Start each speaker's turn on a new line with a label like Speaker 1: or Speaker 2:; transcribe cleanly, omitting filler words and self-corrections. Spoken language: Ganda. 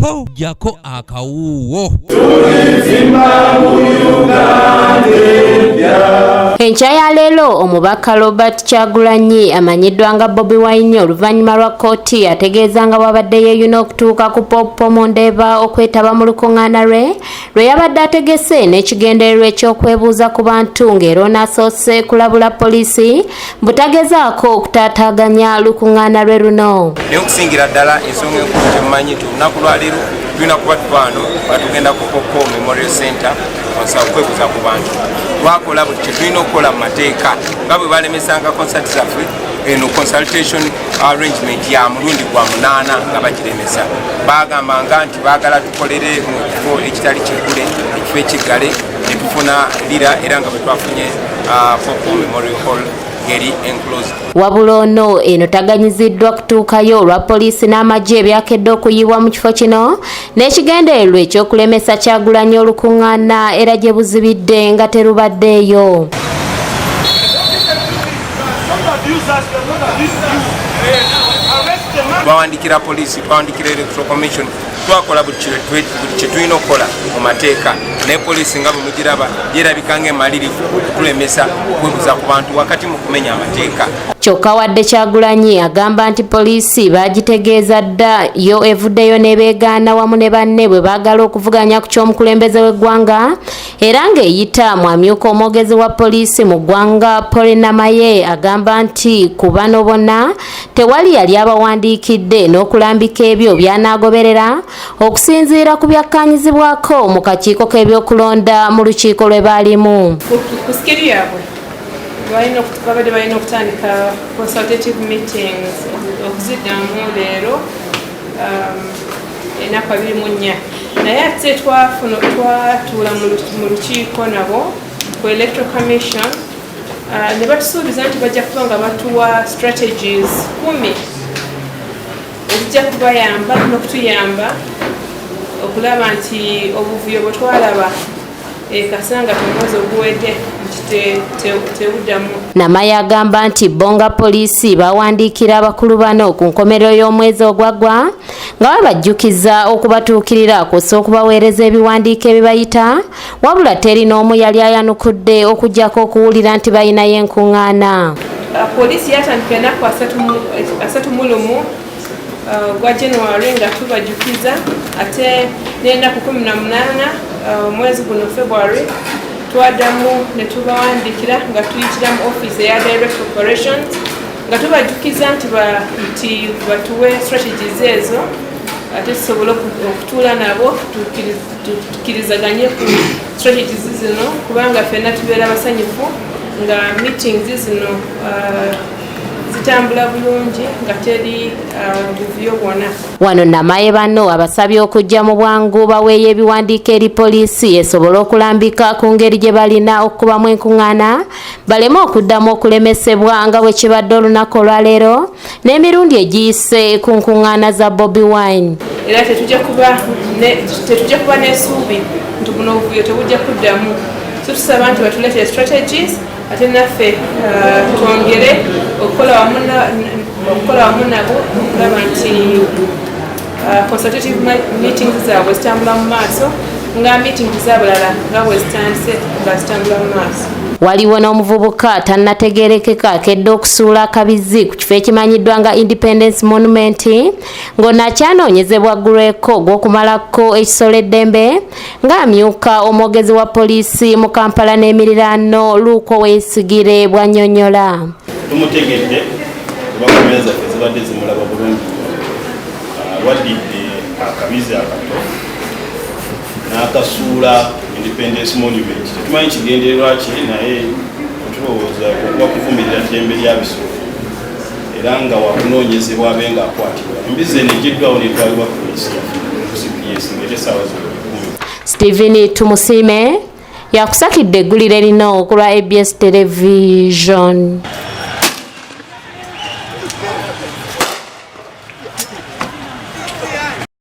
Speaker 1: po jako akawuwo.
Speaker 2: Enkya ya leero omubaka Robert Kyagulanyi amanyiddwa nga Bobi Wine oluvannyuma lwa kkooti ategeeza nga bw'abadde yeeyuna okutuuka ku Popo mu Ndeeba okwetaba mu lukuŋŋaana lwe yabadde ategese n'ekigendererwa eky'okwebuuza ku bantu ng'era onaasoose kulabula poliisi butagezaako okutaataaganya lukuŋŋaana lwe luno.
Speaker 3: Naye okusingira ddala ensonga enkulu kyemmanyi nti olunaku lwa leero tulina kuba tubaano nga tugenda ku Popo Memorial Center okwebuuza ku bantu. Twakola buli kye tulina okukola mu mateeka nga bwe balemesanga konsati zaffe eno consultation arrangement ya mulundi gwa 8 nga bagiremesa. Bagambanga nti baagala tukolere mu kifo ekitali kiggule, ekifo ekiggale ne tufuna lira era nga bwe twafunye Popo Memorial Hall ngeri enclosed.
Speaker 2: Wabula ono eno taganyiziddwa kutuukayo olwa poliisi n'amagye ebyakedde okuyiibwa mu kifo kino n'ekigendererwa ekyokulemesa Kyagulanyi olukuŋŋaana era gye buzibidde nga terubaddeeyo.
Speaker 3: Twawandikira poliisi, twawandikira electoral commission, twakola buli kye tulina okukola mu mateeka ne poliisi nga bwe mugiraba yerabika ng'emalirivu okutulemesa okwebuuza ku bantu wakati mu kumenya amateeka.
Speaker 2: Kyokka wadde Kyagulanyi agamba nti poliisi bagitegeeza dda yo evuddeyo n'ebeegaana wamu ne banne bwe baagala okuvuganya ku ky'omukulembeze w'eggwanga era ng'eyita mu amyuka omwogezi wa poliisi mu ggwanga Paul Namaye agamba nti ku bano bonna tewali yali abawandiikidde n'okulambika ebyo by'anaagoberera okusinziira ku byakkaanyizibwako mu kakiiko k'ebyokulonda mu lukiiko lwe baalimu.
Speaker 4: Babadde balina okutandika consultative meetings okuziddamu leero ennaku 24 naye ate twatuula mu lukiiko nabo ku electoral commission ne batusuubiza nti bajja kuba nga batuwa strategies 10 ezijja kubayamba n'okutuyamba okulaba nti obuvuyo bwe twalaba kasanga omwezi oguwedde tewuddamu.
Speaker 2: Namaye agamba nti bonga poliisi bawandiikira abakulu bano ku nkomerero y'omwezi ogwaggwa nga babajjukiza okubatuukirira kw'ossa okubaweereza ebiwandiiko ebibayita wabula teri n'omu yali ayanukudde okuggyako okuwulira nti balinayo enkuŋŋaana.
Speaker 4: Poliisi yatandika ennaku 31 gwa January nga tubajjukiza ate n'ennaku 18 omwezi guno February twaddamu ne tubawandiikira nga tuyitira mu office eya direct operations nga tubajjukiza nti batuwe strategies ezo ate tusobole okutuula nabo tukkirizaganye ku strategies zino kubanga ffenna tubeera basanyufu nga meetings zino zitambula bulungi nga teri buvuyo bwonna.
Speaker 2: Wano Namaye bano abasabye okujja mu bwangu baweeyo ebiwandiiko eri poliisi esobole okulambika ku ngeri gye balina okukubamu enkuŋŋaana baleme okuddamu okulemesebwa nga bwe kibadde olunaku olwaleero n'emirundi egiyise ku nkuŋŋaana za Bobi Wine.
Speaker 4: Era tetujja kuba n'essuubi nti buno obuvuyo tebujja kuddamu. Tusaba nti batuleetera strategies ate naffe twongere okukola wamu nabo okulaba nti consultative meetings zaabwe zitambula mu maaso nga meetings z'abalala nga bwe zitandise nga zitambula mu maaso.
Speaker 2: Waliwo n'omuvubuka tannategeerekeka akedde okusuula akabizi ku kifo ekimanyiddwa nga Independence Monument ng'onakyanoonyezebwa ggulweko ogw'okumalako ekisolo eddembe ng'amyuka omwogezi wa poliisi mu Kampala n'emiriraano Luuko Weesigire bw'annyonnyola.
Speaker 5: Tumutegedde kuba kamera zaffe zibadde zimulaba bulungi waddidde akabizi akato n'akasuula Independence Monument. Tetumanyi kigendererwa ki naye tulowooza okuba kuvumirira ddembe lya bisolo era nga wakunoonyezebwa abe nga akwatibwa. Embizi eno egiddwawo netwalibwa poliisi CPS ng'ete essaawa z'olukumi.
Speaker 2: Stephen Tumusiime yakusakidde eggulire lino okulwa ABS Television.